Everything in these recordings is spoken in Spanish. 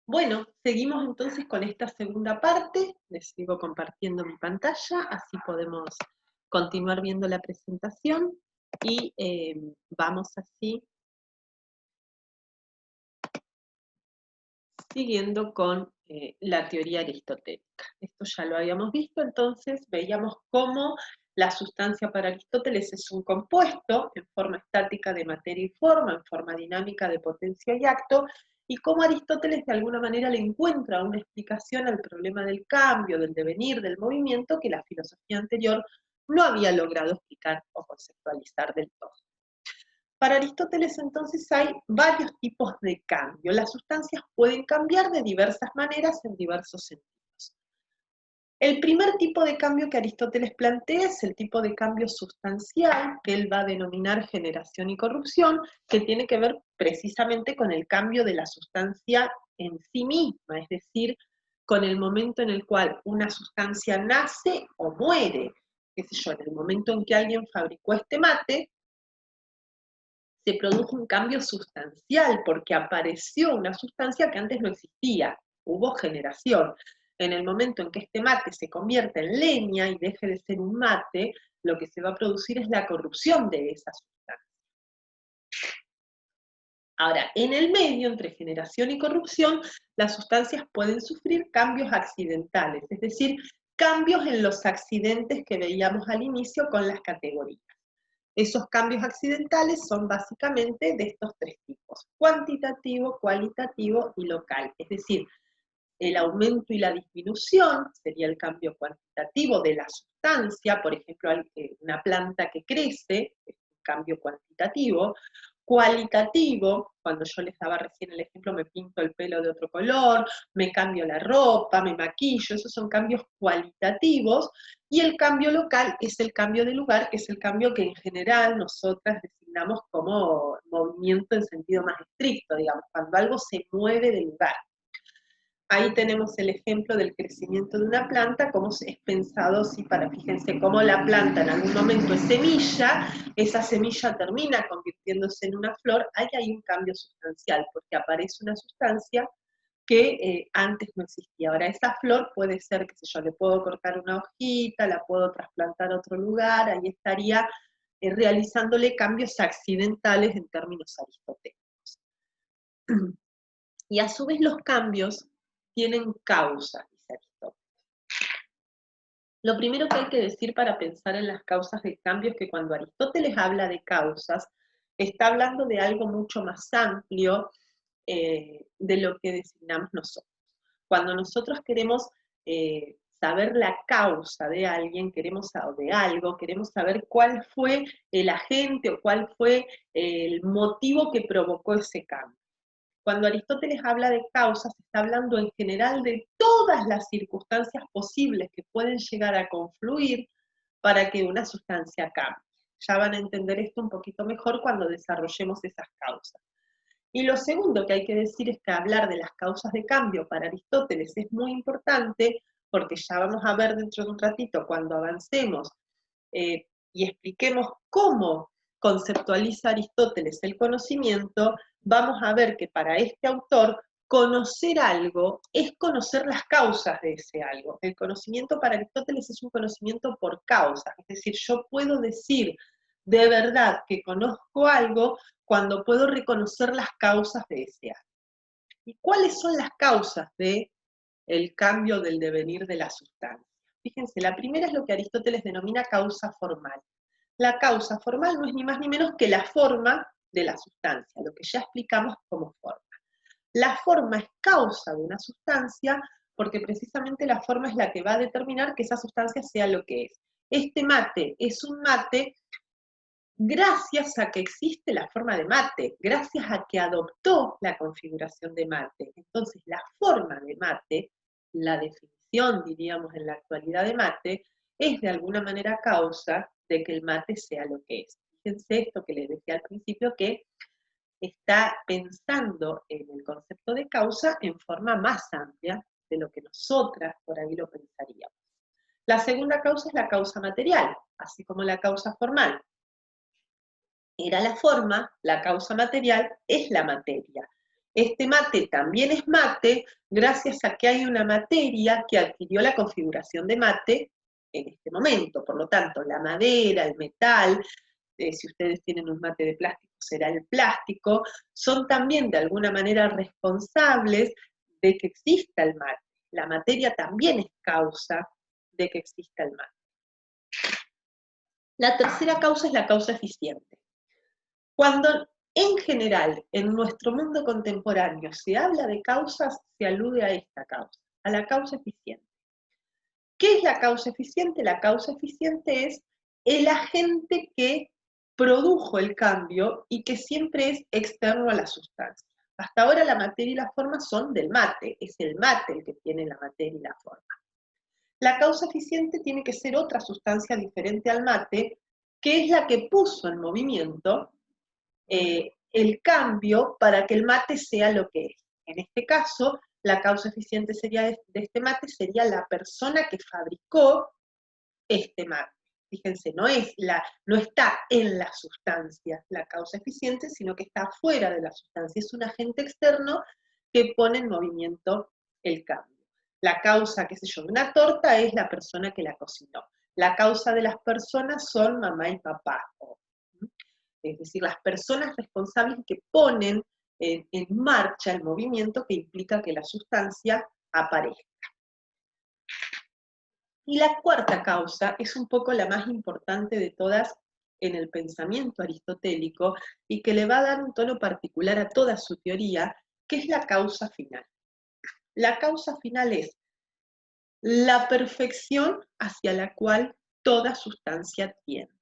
Bueno, seguimos entonces con esta segunda parte. Les sigo compartiendo mi pantalla, así podemos continuar viendo la presentación y vamos así siguiendo con la teoría aristotélica. Esto ya lo habíamos visto, entonces veíamos cómo la sustancia para Aristóteles es un compuesto en forma estática de materia y forma, en forma dinámica de potencia y acto, y cómo Aristóteles de alguna manera le encuentra una explicación al problema del cambio, del devenir, del movimiento que la filosofía anterior no había logrado explicar o conceptualizar del todo. Para Aristóteles entonces hay varios tipos de cambio. Las sustancias pueden cambiar de diversas maneras en diversos sentidos. El primer tipo de cambio que Aristóteles plantea es el tipo de cambio sustancial, que él va a denominar generación y corrupción, que tiene que ver precisamente con el cambio de la sustancia en sí misma, es decir, con el momento en el cual una sustancia nace o muere. Qué sé yo, en el momento en que alguien fabricó este mate, se produjo un cambio sustancial, porque apareció una sustancia que antes no existía, hubo generación. En el momento en que este mate se convierte en leña y deje de ser un mate, lo que se va a producir es la corrupción de esa sustancia. Ahora, en el medio, entre generación y corrupción, las sustancias pueden sufrir cambios accidentales, es decir, cambios en los accidentes que veíamos al inicio con las categorías. Esos cambios accidentales son básicamente de estos tres tipos: cuantitativo, cualitativo y local. Es decir, el aumento y la disminución sería el cambio cuantitativo de la sustancia, por ejemplo, una planta que crece, es un cambio cuantitativo. Cualitativo, cuando yo les daba recién el ejemplo, me pinto el pelo de otro color, me cambio la ropa, me maquillo, esos son cambios cualitativos. Y el cambio local es el cambio de lugar, que es el cambio que en general nosotras designamos como movimiento en sentido más estricto, digamos, cuando algo se mueve de lugar. Ahí tenemos el ejemplo del crecimiento de una planta, cómo es pensado, sí, para, fíjense, cómo la planta en algún momento es semilla, esa semilla termina convirtiéndose en una flor, ahí hay un cambio sustancial, porque aparece una sustancia que antes no existía. Ahora, esa flor puede ser, qué sé yo, le puedo cortar una hojita, la puedo trasplantar a otro lugar, ahí estaría realizándole cambios accidentales en términos aristotélicos. Y a su vez los cambios tienen causas, dice Aristóteles. Lo primero que hay que decir para pensar en las causas del cambio es que cuando Aristóteles habla de causas, está hablando de algo mucho más amplio de lo que designamos nosotros. Cuando nosotros queremos saber la causa de alguien, o de algo, queremos saber cuál fue el agente o cuál fue el motivo que provocó ese cambio. Cuando Aristóteles habla de causas, está hablando en general de todas las circunstancias posibles que pueden llegar a confluir para que una sustancia cambie. Ya van a entender esto un poquito mejor cuando desarrollemos esas causas. Y lo segundo que hay que decir es que hablar de las causas de cambio para Aristóteles es muy importante, porque ya vamos a ver dentro de un ratito, cuando avancemos y expliquemos cómo conceptualiza Aristóteles el conocimiento, vamos a ver que para este autor conocer algo es conocer las causas de ese algo. El conocimiento para Aristóteles es un conocimiento por causas, es decir, yo puedo decir de verdad que conozco algo cuando puedo reconocer las causas de ese algo. ¿Y cuáles son las causas del cambio del devenir de la sustancia? Fíjense, la primera es lo que Aristóteles denomina causa formal. La causa formal no es ni más ni menos que la forma de la sustancia, lo que ya explicamos como forma. La forma es causa de una sustancia porque precisamente la forma es la que va a determinar que esa sustancia sea lo que es. Este mate es un mate gracias a que existe la forma de mate, gracias a que adoptó la configuración de mate. Entonces, la forma de mate, la definición, diríamos, en la actualidad de mate, es de alguna manera causa de que el mate sea lo que es. Fíjense esto que les decía al principio, que está pensando en el concepto de causa en forma más amplia de lo que nosotras por ahí lo pensaríamos. La segunda causa es la causa material, así como la causa formal era la forma, la causa material es la materia. Este mate también es mate gracias a que hay una materia que adquirió la configuración de mate en este momento. Por lo tanto, la madera, el metal, si ustedes tienen un mate de plástico, será el plástico, son también de alguna manera responsables de que exista el mate. La materia también es causa de que exista el mate. La tercera causa es la causa eficiente. Cuando en general en nuestro mundo contemporáneo se habla de causas, se alude a esta causa, a la causa eficiente. ¿Qué es la causa eficiente? La causa eficiente es el agente que produjo el cambio y que siempre es externo a la sustancia. Hasta ahora la materia y la forma son del mate, es el mate el que tiene la materia y la forma. La causa eficiente tiene que ser otra sustancia diferente al mate, que es la que puso en movimiento el cambio para que el mate sea lo que es. En este caso, la causa eficiente de este mate sería la persona que fabricó este mate. Fíjense, no está en la sustancia la causa eficiente, sino que está fuera de la sustancia. Es un agente externo que pone en movimiento el cambio. La causa, qué sé yo, de una torta es la persona que la cocinó. La causa de las personas son mamá y papá. Es decir, las personas responsables que ponen en marcha el movimiento que implica que la sustancia aparezca. Y la cuarta causa es un poco la más importante de todas en el pensamiento aristotélico y que le va a dar un tono particular a toda su teoría, que es la causa final. La causa final es la perfección hacia la cual toda sustancia tiende.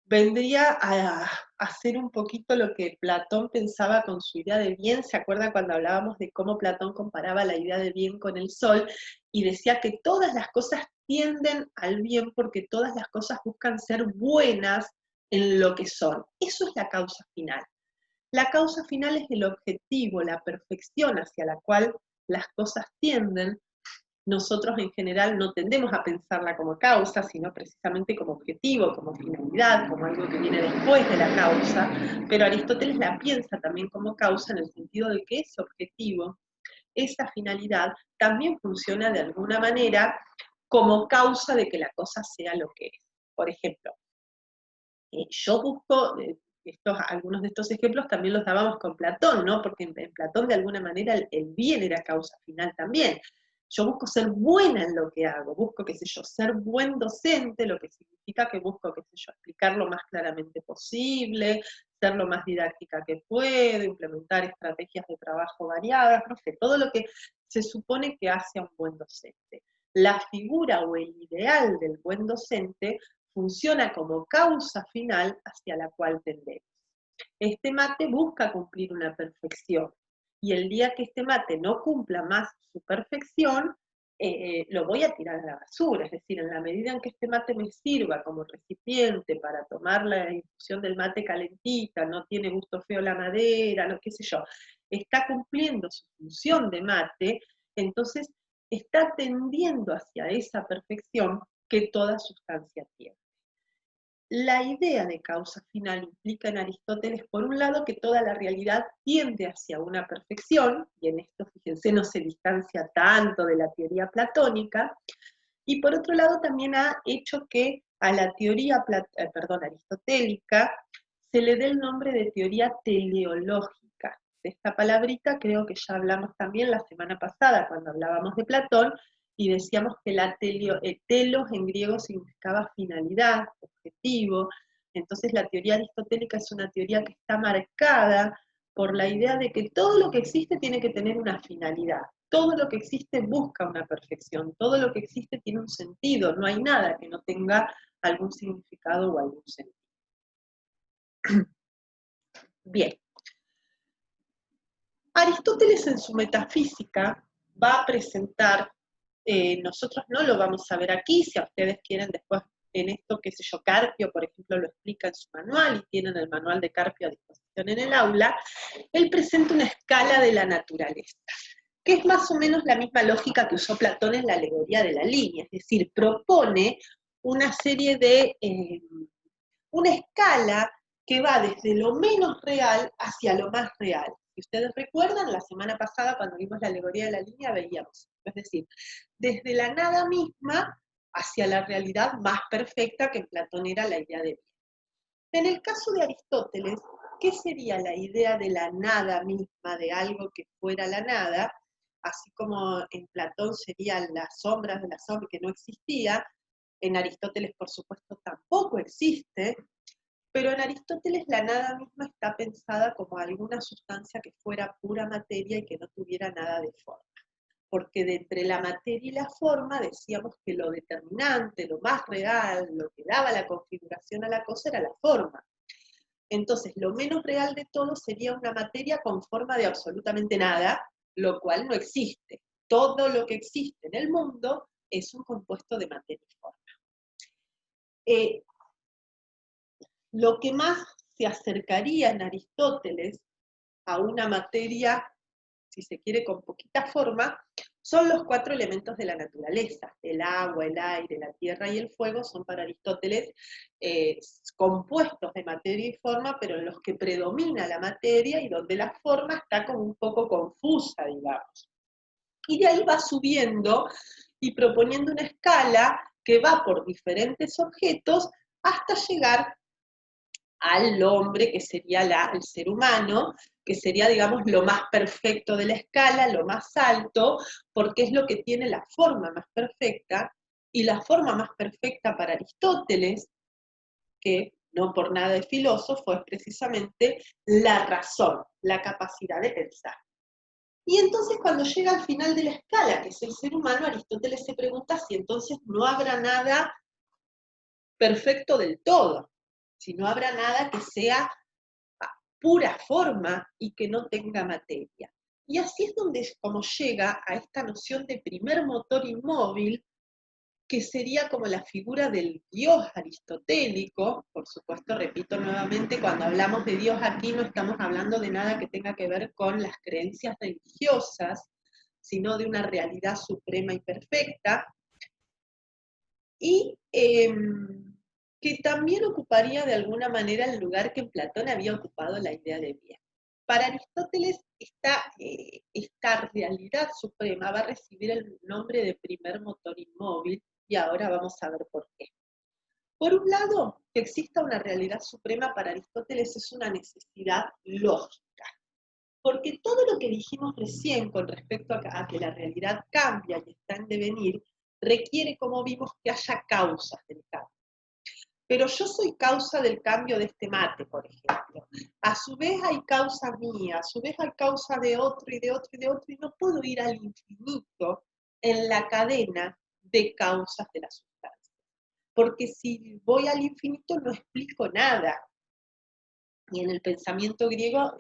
Vendría a hacer un poquito lo que Platón pensaba con su idea de bien. ¿Se acuerdan cuando hablábamos de cómo Platón comparaba la idea de bien con el sol? Y decía que todas las cosas tienden al bien porque todas las cosas buscan ser buenas en lo que son. Eso es la causa final. La causa final es el objetivo, la perfección hacia la cual las cosas tienden. Nosotros en general no tendemos a pensarla como causa, sino precisamente como objetivo, como finalidad, como algo que viene después de la causa, pero Aristóteles la piensa también como causa en el sentido de que ese objetivo, esa finalidad, también funciona de alguna manera como causa de que la cosa sea lo que es. Por ejemplo, yo busco, algunos de estos ejemplos también los dábamos con Platón, ¿no? Porque en Platón de alguna manera el bien era causa final también. Yo busco ser buena en lo que hago, busco, qué sé yo, ser buen docente, lo que significa que busco, qué sé yo, explicar lo más claramente posible, ser lo más didáctica que puedo, implementar estrategias de trabajo variadas, no sé, todo lo que se supone que hace a un buen docente. La figura o el ideal del buen docente funciona como causa final hacia la cual tendemos. Este mate busca cumplir una perfección, y el día que este mate no cumpla más su perfección, lo voy a tirar a la basura, es decir, en la medida en que este mate me sirva como recipiente para tomar la infusión del mate calentita, no tiene gusto feo la madera, no qué sé yo, está cumpliendo su función de mate, entonces está tendiendo hacia esa perfección que toda sustancia tiene. La idea de causa final implica en Aristóteles, por un lado, que toda la realidad tiende hacia una perfección, y en esto, fíjense, no se distancia tanto de la teoría platónica, y por otro lado también ha hecho que a la teoría aristotélica se le dé el nombre de teoría teleológica. De esta palabrita creo que ya hablamos también la semana pasada cuando hablábamos de Platón, y decíamos que telos en griego significaba finalidad, objetivo. Entonces la teoría aristotélica es una teoría que está marcada por la idea de que todo lo que existe tiene que tener una finalidad. Todo lo que existe busca una perfección, todo lo que existe tiene un sentido, no hay nada que no tenga algún significado o algún sentido. Bien. Aristóteles en su metafísica va a presentar, nosotros no lo vamos a ver aquí, si a ustedes quieren después en esto, qué sé yo, Carpio, por ejemplo, lo explica en su manual, y tienen el manual de Carpio a disposición en el aula, él presenta una escala de la naturaleza, que es más o menos la misma lógica que usó Platón en la alegoría de la línea, es decir, propone una serie de, una escala que va desde lo menos real hacia lo más real. Si ustedes recuerdan, la semana pasada cuando vimos la alegoría de la línea veíamos, es decir, desde la nada misma hacia la realidad más perfecta, que en Platón era la idea de bien. En el caso de Aristóteles, ¿qué sería la idea de la nada misma, de algo que fuera la nada? Así como en Platón serían las sombras de la sombra que no existía, en Aristóteles por supuesto tampoco existe, pero en Aristóteles la nada misma está pensada como alguna sustancia que fuera pura materia y que no tuviera nada de forma. Porque de entre la materia y la forma decíamos que lo determinante, lo más real, lo que daba la configuración a la cosa era la forma. Entonces, lo menos real de todo sería una materia con forma de absolutamente nada, lo cual no existe. Todo lo que existe en el mundo es un compuesto de materia y forma. Lo que más se acercaría en Aristóteles a una materia, si se quiere, con poquita forma, son los 4 elementos de la naturaleza. El agua, el aire, la tierra y el fuego son para Aristóteles compuestos de materia y forma, pero en los que predomina la materia y donde la forma está como un poco confusa, digamos. Y de ahí va subiendo y proponiendo una escala que va por diferentes objetos hasta llegar al hombre, que sería el ser humano, que sería, digamos, lo más perfecto de la escala, lo más alto, porque es lo que tiene la forma más perfecta, y la forma más perfecta para Aristóteles, que no por nada es filósofo, es precisamente la razón, la capacidad de pensar. Y entonces cuando llega al final de la escala, que es el ser humano, Aristóteles se pregunta si entonces no habrá nada perfecto del todo, si no habrá nada que sea pura forma y que no tenga materia. Y así es donde como llega a esta noción de primer motor inmóvil, que sería como la figura del Dios aristotélico. Por supuesto, repito nuevamente, cuando hablamos de Dios aquí no estamos hablando de nada que tenga que ver con las creencias religiosas, sino de una realidad suprema y perfecta, y que también ocuparía de alguna manera el lugar que en Platón había ocupado la idea de bien. Para Aristóteles, esta realidad suprema va a recibir el nombre de primer motor inmóvil, y ahora vamos a ver por qué. Por un lado, que exista una realidad suprema para Aristóteles es una necesidad lógica, porque todo lo que dijimos recién con respecto a que la realidad cambia y está en devenir, requiere, como vimos, que haya causas del cambio. Pero yo soy causa del cambio de este mate, por ejemplo. A su vez hay causa mía, a su vez hay causa de otro y de otro y de otro, y no puedo ir al infinito en la cadena de causas de la sustancia. Porque si voy al infinito no explico nada. Y en el pensamiento griego,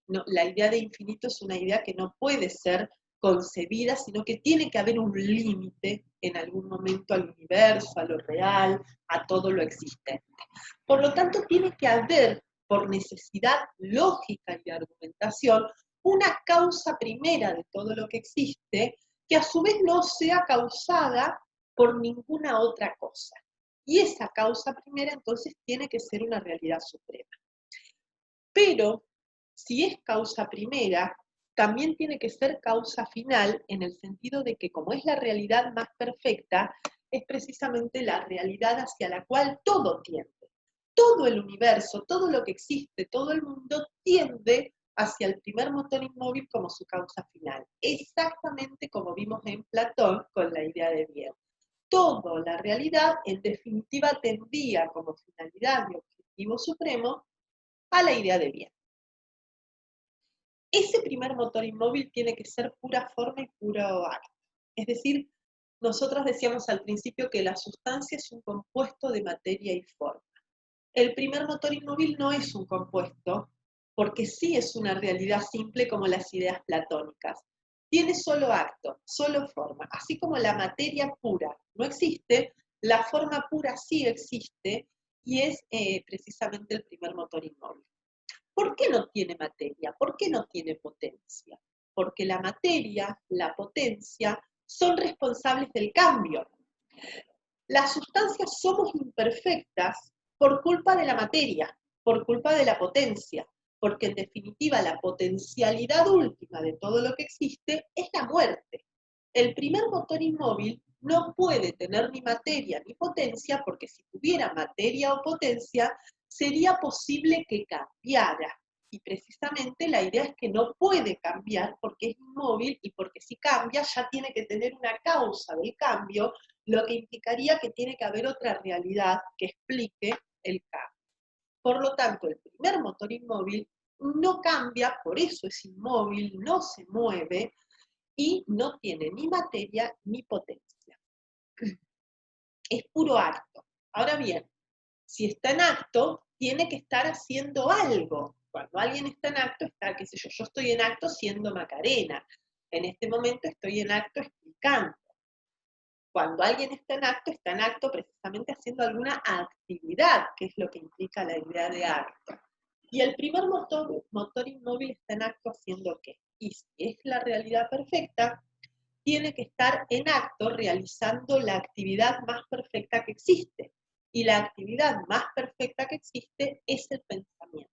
la idea de infinito es una idea que no puede ser concebida, sino que tiene que haber un límite en algún momento al universo, a lo real, a todo lo existente. Por lo tanto, tiene que haber, por necesidad lógica y de argumentación, una causa primera de todo lo que existe, que a su vez no sea causada por ninguna otra cosa. Y esa causa primera entonces tiene que ser una realidad suprema. Pero, si es causa primera, también tiene que ser causa final, en el sentido de que como es la realidad más perfecta, es precisamente la realidad hacia la cual todo tiende. Todo el universo, todo lo que existe, todo el mundo tiende hacia el primer motor inmóvil como su causa final. Exactamente como vimos en Platón con la idea de bien. Toda la realidad, en definitiva, tendía como finalidad y objetivo supremo a la idea de bien. Ese primer motor inmóvil tiene que ser pura forma y puro acto. Es decir, nosotros decíamos al principio que la sustancia es un compuesto de materia y forma. El primer motor inmóvil no es un compuesto, porque sí es una realidad simple como las ideas platónicas. Tiene solo acto, solo forma. Así como la materia pura no existe, la forma pura sí existe, y es precisamente el primer motor inmóvil. ¿Por qué no tiene materia? ¿Por qué no tiene potencia? Porque la materia, la potencia, son responsables del cambio. Las sustancias somos imperfectas por culpa de la materia, por culpa de la potencia. porque en definitiva la potencialidad última de todo lo que existe es la muerte. El primer motor inmóvil no puede tener ni materia ni potencia, porque si tuviera materia o potencia, sería posible que cambiara. Y precisamente la idea es que no puede cambiar porque es inmóvil, y porque si cambia ya tiene que tener una causa del cambio, lo que implicaría que tiene que haber otra realidad que explique el cambio. Por lo tanto, el primer motor inmóvil no cambia, por eso es inmóvil, no se mueve y no tiene ni materia ni potencia. Es puro acto. Ahora bien, si está en acto, tiene que estar haciendo algo. Cuando alguien está en acto, está, qué sé yo estoy en acto siendo Macarena. En este momento estoy en acto explicando. Cuando alguien está en acto precisamente haciendo alguna actividad, que es lo que implica la idea de acto. Y el primer motor inmóvil está en acto haciendo ¿qué? Y si es la realidad perfecta, tiene que estar en acto realizando la actividad más perfecta que existe. Y la actividad más perfecta que existe es el pensamiento.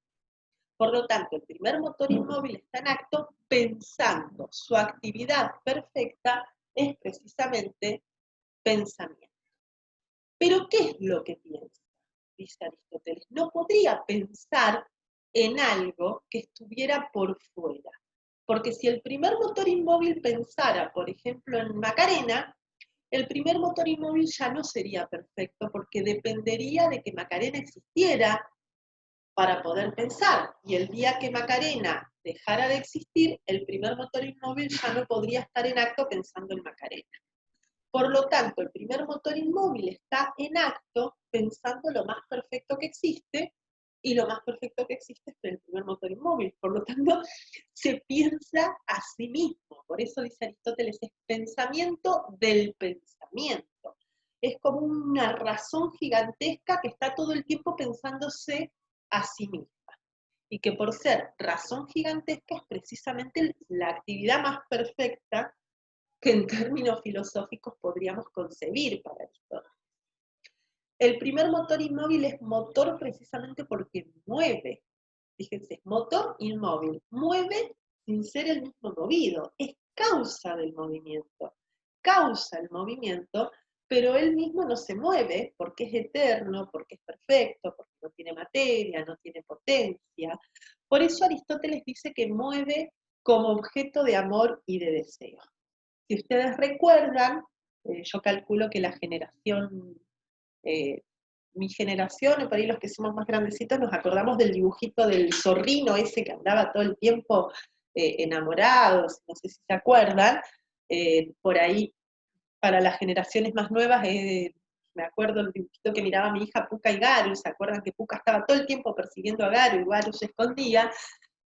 Por lo tanto, el primer motor inmóvil está en acto pensando. Su actividad perfecta es precisamente pensamiento. ¿Pero qué es lo que piensa? Dice Aristóteles. No podría pensar en algo que estuviera por fuera. Porque si el primer motor inmóvil pensara, por ejemplo, en Macarena, el primer motor inmóvil ya no sería perfecto, porque dependería de que Macarena existiera para poder pensar. Y el día que Macarena dejara de existir, el primer motor inmóvil ya no podría estar en acto pensando en Macarena. Por lo tanto, el primer motor inmóvil está en acto pensando lo más perfecto que existe, y lo más perfecto que existe es el primer motor inmóvil. Por lo tanto, se piensa a sí mismo. Por eso dice Aristóteles, es pensamiento del pensamiento. Es como una razón gigantesca que está todo el tiempo pensándose a sí misma. Y que por ser razón gigantesca es precisamente la actividad más perfecta que en términos filosóficos podríamos concebir para Aristóteles. El primer motor inmóvil es motor precisamente porque mueve. Fíjense, motor inmóvil, mueve sin ser el mismo movido, es causa del movimiento, causa el movimiento, pero él mismo no se mueve porque es eterno, porque es perfecto, porque no tiene materia, no tiene potencia. Por eso Aristóteles dice que mueve como objeto de amor y de deseo. Si ustedes recuerdan, yo calculo que la generación, mi generación, o por ahí los que somos más grandecitos, nos acordamos del dibujito del zorrino ese que andaba todo el tiempo enamorado, no sé si se acuerdan, por ahí para las generaciones más nuevas, me acuerdo el dibujito que miraba mi hija Pucca y Garu, ¿se acuerdan que Pucca estaba todo el tiempo persiguiendo a Garu y Garu se escondía?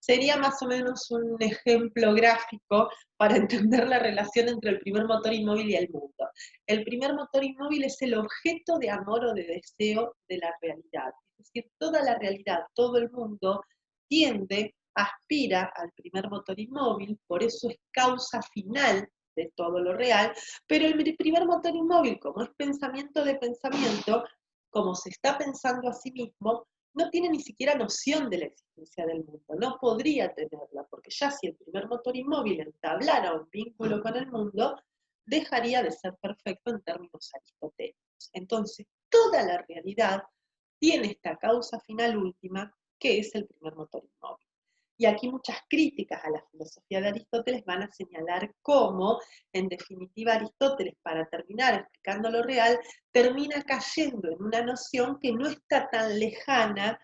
Sería más o menos un ejemplo gráfico para entender la relación entre el primer motor inmóvil y el mundo. El primer motor inmóvil es el objeto de amor o de deseo de la realidad. Es decir, toda la realidad, todo el mundo tiende, aspira al primer motor inmóvil, por eso es causa final de todo lo real, pero el primer motor inmóvil, como es pensamiento de pensamiento, como se está pensando a sí mismo, no tiene ni siquiera noción de la existencia del mundo, no podría tenerla, porque ya si el primer motor inmóvil entablara un vínculo con el mundo, dejaría de ser perfecto en términos aristotélicos. Entonces, toda la realidad tiene esta causa final última, que es el primer motor inmóvil. Y aquí muchas críticas a la filosofía de Aristóteles van a señalar cómo, en definitiva, Aristóteles, para terminar explicando lo real, termina cayendo en una noción que no está tan lejana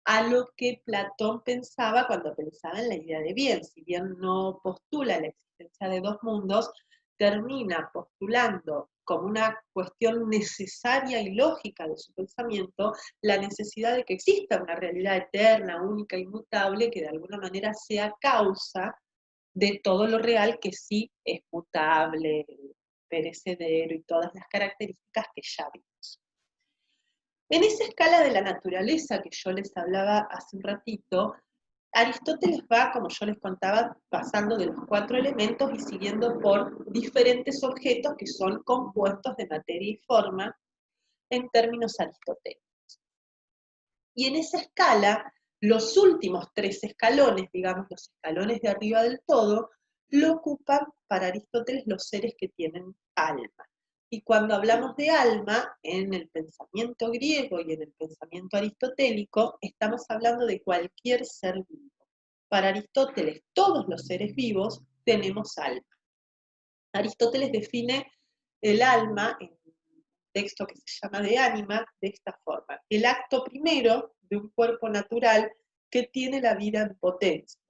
a lo que Platón pensaba cuando pensaba en la idea de bien. Si bien no postula la existencia de dos mundos, termina postulando como una cuestión necesaria y lógica de su pensamiento la necesidad de que exista una realidad eterna, única, inmutable, que de alguna manera sea causa de todo lo real, que sí es mutable, perecedero y todas las características que ya vimos. En esa escala de la naturaleza que yo les hablaba hace un ratito, Aristóteles va, como yo les contaba, pasando de los 4 elementos y siguiendo por diferentes objetos que son compuestos de materia y forma en términos aristotélicos. Y en esa escala, Los últimos 3 escalones, digamos, los escalones de arriba del todo, lo ocupan para Aristóteles los seres que tienen alma. Y cuando hablamos de alma, en el pensamiento griego y en el pensamiento aristotélico, estamos hablando de cualquier ser vivo. Para Aristóteles, todos los seres vivos tenemos alma. Aristóteles define el alma en un texto que se llama De Ánima de esta forma: el acto primero de un cuerpo natural que tiene la vida en potencia.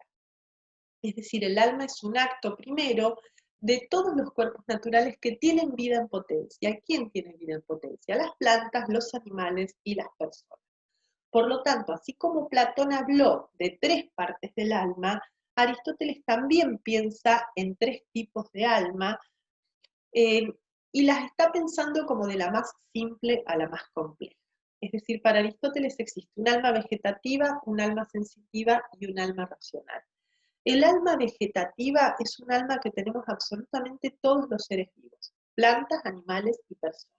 Es decir, el alma es un acto primero de todos los cuerpos naturales que tienen vida en potencia. ¿Quién tiene vida en potencia? Las plantas, los animales y las personas. Por lo tanto, así como Platón habló de 3 partes del alma, Aristóteles también piensa en 3 tipos de alma, y las está pensando como de la más simple a la más compleja. Es decir, para Aristóteles existe un alma vegetativa, un alma sensitiva y un alma racional. El alma vegetativa es un alma que tenemos absolutamente todos los seres vivos, plantas, animales y personas.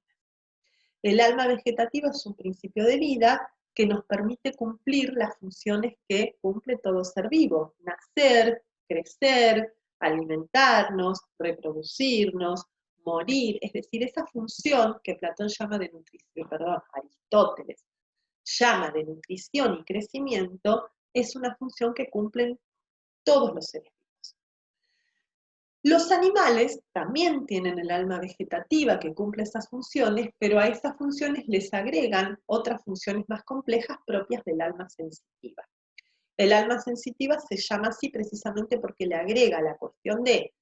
El alma vegetativa es un principio de vida que nos permite cumplir las funciones que cumple todo ser vivo: nacer, crecer, alimentarnos, reproducirnos, morir. Es decir, esa función que Platón llama de nutrición, Aristóteles llama de nutrición y crecimiento, es una función que cumplen todos los seres vivos. Los animales también tienen el alma vegetativa que cumple esas funciones, pero a esas funciones les agregan otras funciones más complejas propias del alma sensitiva. El alma sensitiva se llama así precisamente porque le agrega la cuestión de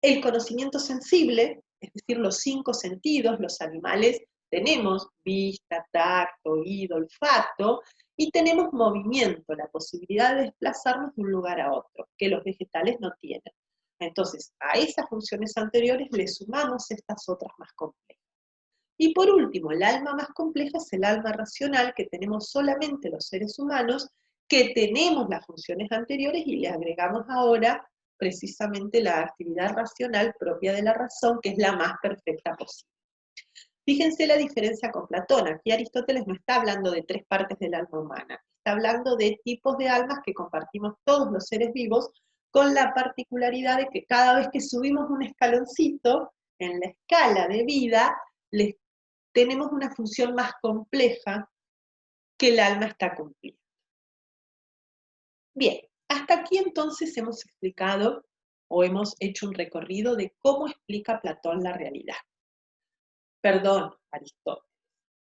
el conocimiento sensible, es decir, los 5 sentidos. Los animales tenemos vista, tacto, oído, olfato, y tenemos movimiento, la posibilidad de desplazarnos de un lugar a otro, que los vegetales no tienen. Entonces, a esas funciones anteriores le sumamos estas otras más complejas. Y por último, el alma más compleja es el alma racional, que tenemos solamente los seres humanos, que tenemos las funciones anteriores y le agregamos ahora precisamente la actividad racional propia de la razón, que es la más perfecta posible. Fíjense la diferencia con Platón. Aquí Aristóteles no está hablando de 3 partes del alma humana, está hablando de tipos de almas que compartimos todos los seres vivos, con la particularidad de que cada vez que subimos un escaloncito en la escala de vida, tenemos una función más compleja que el alma está cumpliendo. Bien, hasta aquí entonces hemos explicado o hemos hecho un recorrido de cómo explica Platón la realidad. Perdón, Aristóteles.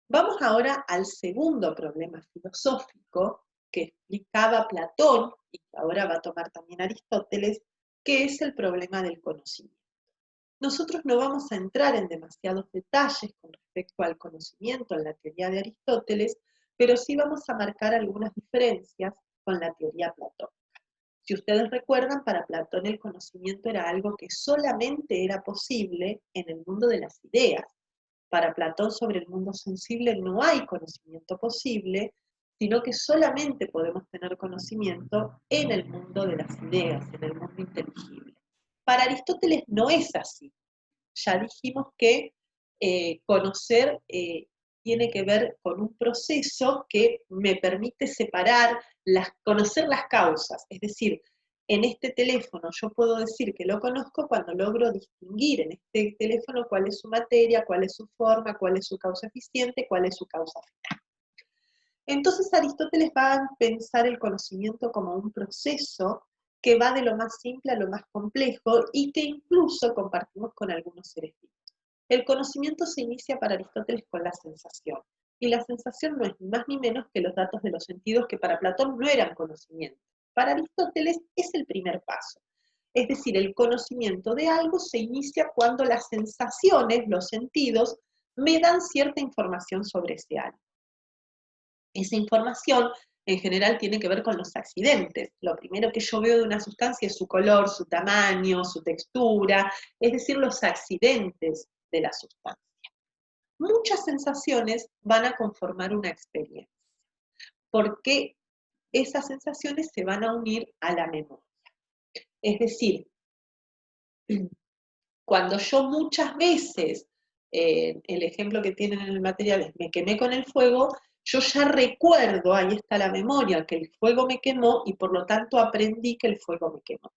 Vamos ahora al segundo problema filosófico que explicaba Platón y que ahora va a tomar también Aristóteles, que es el problema del conocimiento. Nosotros no vamos a entrar en demasiados detalles con respecto al conocimiento en la teoría de Aristóteles, pero sí vamos a marcar algunas diferencias con la teoría platónica. Si ustedes recuerdan, para Platón el conocimiento era algo que solamente era posible en el mundo de las ideas. Para Platón, sobre el mundo sensible no hay conocimiento posible, sino que solamente podemos tener conocimiento en el mundo de las ideas, en el mundo inteligible. Para Aristóteles no es así. Ya dijimos que conocer tiene que ver con un proceso que me permite separar, conocer las causas. Es decir, en este teléfono yo puedo decir que lo conozco cuando logro distinguir en este teléfono cuál es su materia, cuál es su forma, cuál es su causa eficiente, cuál es su causa final. Entonces Aristóteles va a pensar el conocimiento como un proceso que va de lo más simple a lo más complejo y que incluso compartimos con algunos seres vivos. El conocimiento se inicia para Aristóteles con la sensación, y la sensación no es ni más ni menos que los datos de los sentidos, que para Platón no eran conocimiento. Para Aristóteles es el primer paso. Es decir, el conocimiento de algo se inicia cuando las sensaciones, los sentidos, me dan cierta información sobre ese algo. Esa información en general tiene que ver con los accidentes. Lo primero que yo veo de una sustancia es su color, su tamaño, su textura, es decir, los accidentes de la sustancia. Muchas sensaciones van a conformar una experiencia, porque esas sensaciones se van a unir a la memoria. Es decir, cuando yo muchas veces, el ejemplo que tienen en el material es me quemé con el fuego, Yo ya recuerdo, ahí está la memoria, que el fuego me quemó y por lo tanto aprendí que el fuego me quemó.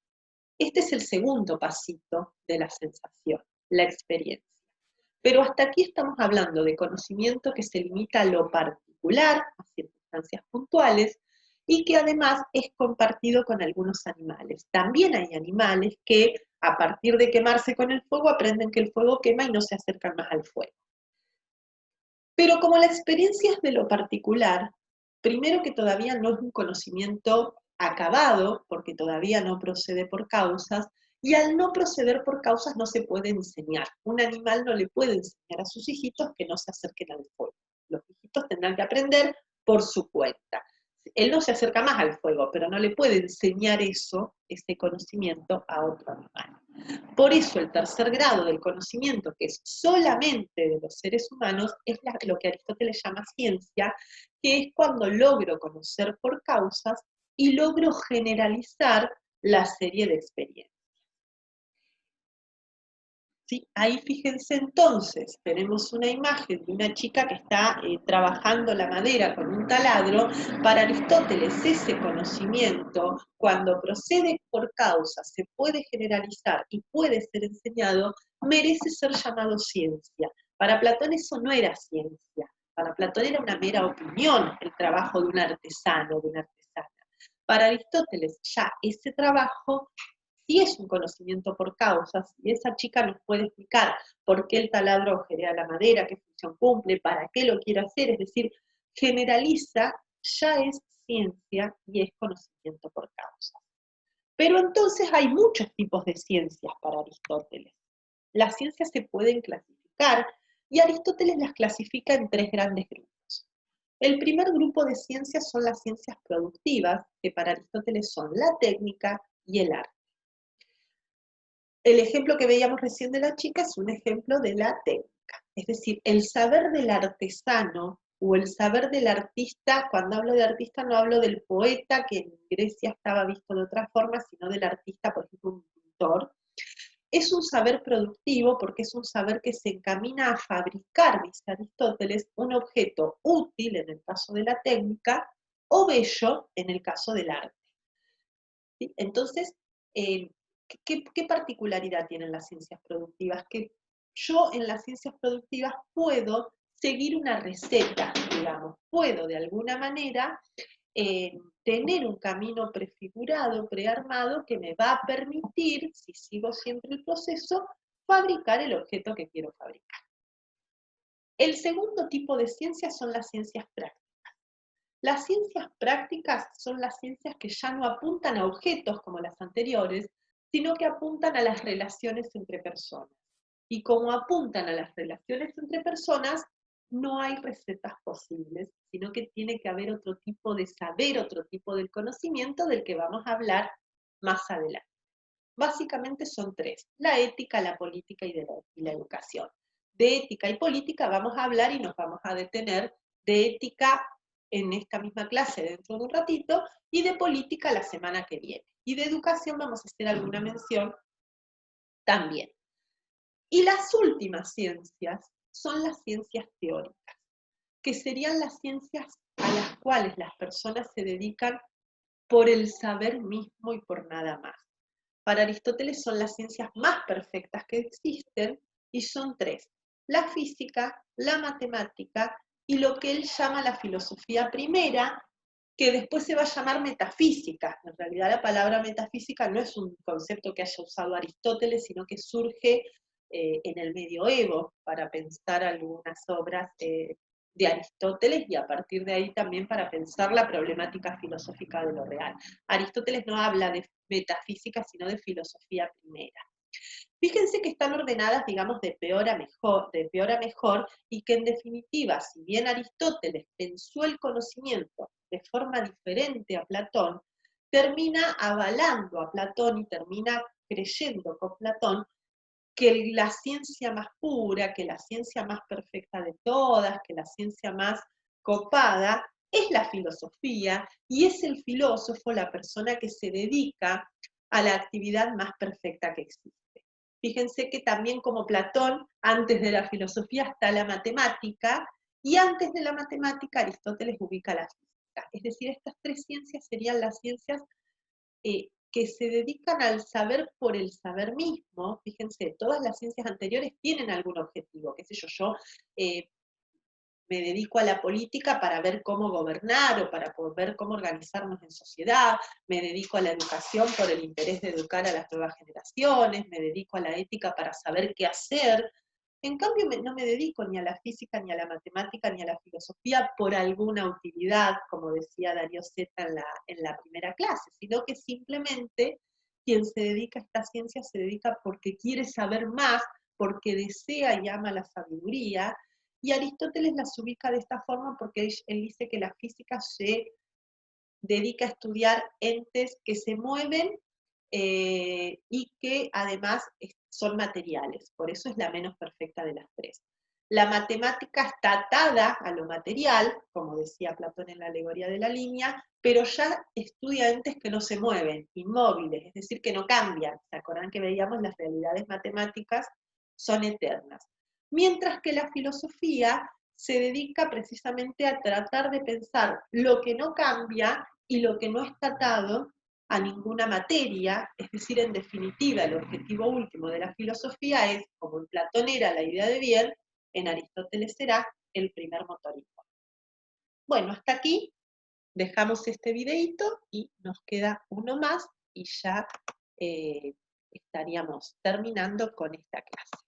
Este es el segundo pasito de la sensación, la experiencia. Pero hasta aquí estamos hablando de conocimiento que se limita a lo particular, a circunstancias puntuales, y que además es compartido con algunos animales. También hay animales que a partir de quemarse con el fuego aprenden que el fuego quema y no se acercan más al fuego. Pero como la experiencia es de lo particular, primero que todavía no es un conocimiento acabado, porque todavía no procede por causas, y al no proceder por causas no se puede enseñar. Un animal no le puede enseñar a sus hijitos que no se acerquen al fuego. Los hijitos tendrán que aprender por su cuenta. Él no se acerca más al fuego, pero no le puede enseñar eso, ese conocimiento, a otro animal. Por eso el tercer grado del conocimiento, que es solamente de los seres humanos, es lo que Aristóteles llama ciencia, que es cuando logro conocer por causas y logro generalizar la serie de experiencias. ¿Sí? Ahí fíjense entonces, tenemos una imagen de una chica que está trabajando la madera con un taladro. Para Aristóteles ese conocimiento, cuando procede por causa, se puede generalizar y puede ser enseñado, merece ser llamado ciencia. Para Platón eso no era ciencia, para Platón era una mera opinión el trabajo de un artesano, de una artesana. Para Aristóteles ya ese trabajo si es un conocimiento por causas, y esa chica nos puede explicar por qué el taladro agujerea la madera, qué función cumple, para qué lo quiere hacer, es decir, generaliza, ya es ciencia y es conocimiento por causas. Pero entonces hay muchos tipos de ciencias para Aristóteles. Las ciencias se pueden clasificar y Aristóteles las clasifica en tres grandes grupos. El primer grupo de ciencias son las ciencias productivas, que para Aristóteles son la técnica y el arte. El ejemplo que veíamos recién de la chica es un ejemplo de la técnica. Es decir, el saber del artesano o el saber del artista, cuando hablo de artista no hablo del poeta, que en Grecia estaba visto de otra forma, sino del artista, por ejemplo, un pintor. Es un saber productivo porque es un saber que se encamina a fabricar, dice Aristóteles, un objeto útil en el caso de la técnica o bello en el caso del arte. ¿Sí? Entonces, ¿qué particularidad tienen las ciencias productivas? Que yo en las ciencias productivas puedo seguir una receta, digamos, puedo de alguna manera tener un camino prefigurado, prearmado, que me va a permitir, si sigo siempre el proceso, fabricar el objeto que quiero fabricar. El segundo tipo de ciencias son las ciencias prácticas. Las ciencias prácticas son las ciencias que ya no apuntan a objetos como las anteriores, sino que apuntan a las relaciones entre personas. Y como apuntan a las relaciones entre personas, no hay recetas posibles, sino que tiene que haber otro tipo de saber, otro tipo de conocimiento del que vamos a hablar más adelante. Básicamente son tres: la ética, la política y la educación. De ética y política vamos a hablar y nos vamos a detener de ética en esta misma clase dentro de un ratito, y de política la semana que viene. Y de educación vamos a hacer alguna mención también. Y las últimas ciencias son las ciencias teóricas, que serían las ciencias a las cuales las personas se dedican por el saber mismo y por nada más. Para Aristóteles son las ciencias más perfectas que existen y son tres: la física, la matemática y lo que él llama la filosofía primera, que después se va a llamar metafísica. En realidad la palabra metafísica no es un concepto que haya usado Aristóteles, sino que surge en el medioevo para pensar algunas obras de Aristóteles y a partir de ahí también para pensar la problemática filosófica de lo real. Aristóteles no habla de metafísica, sino de filosofía primera. Fíjense que están ordenadas, digamos, de peor a mejor, y que en definitiva, si bien Aristóteles pensó el conocimiento de forma diferente a Platón, termina avalando a Platón y termina creyendo con Platón que la ciencia más pura, que la ciencia más perfecta de todas, que la ciencia más copada, es la filosofía, y es el filósofo la persona que se dedica a la actividad más perfecta que existe. Fíjense que también como Platón, antes de la filosofía está la matemática, Y antes de la matemática, Aristóteles ubica la física. Es decir, estas tres ciencias serían las ciencias que se dedican al saber por el saber mismo. Fíjense, todas las ciencias anteriores tienen algún objetivo, qué sé yo, me dedico a la política para ver cómo gobernar o para ver cómo organizarnos en sociedad, me dedico a la educación por el interés de educar a las nuevas generaciones, me dedico a la ética para saber qué hacer. En cambio, no me dedico ni a la física, ni a la matemática, ni a la filosofía por alguna utilidad, como decía Darío Zeta en la primera clase, sino que simplemente quien se dedica a esta ciencia se dedica porque quiere saber más, porque desea y ama la sabiduría, y Aristóteles las ubica de esta forma porque él dice que la física se dedica a estudiar entes que se mueven y que además son materiales, por eso es la menos perfecta de las tres. La matemática está atada a lo material, como decía Platón en la alegoría de la línea, pero ya estudia entes que no se mueven, inmóviles, es decir, que no cambian. ¿Se acuerdan que veíamos las realidades matemáticas son eternas? Mientras que la filosofía se dedica precisamente a tratar de pensar lo que no cambia y lo que no está atado a ninguna materia, es decir, en definitiva, el objetivo último de la filosofía es, como en Platón era la idea de bien, en Aristóteles será el primer motorismo. Bueno, hasta aquí dejamos este videito y nos queda uno más y ya estaríamos terminando con esta clase.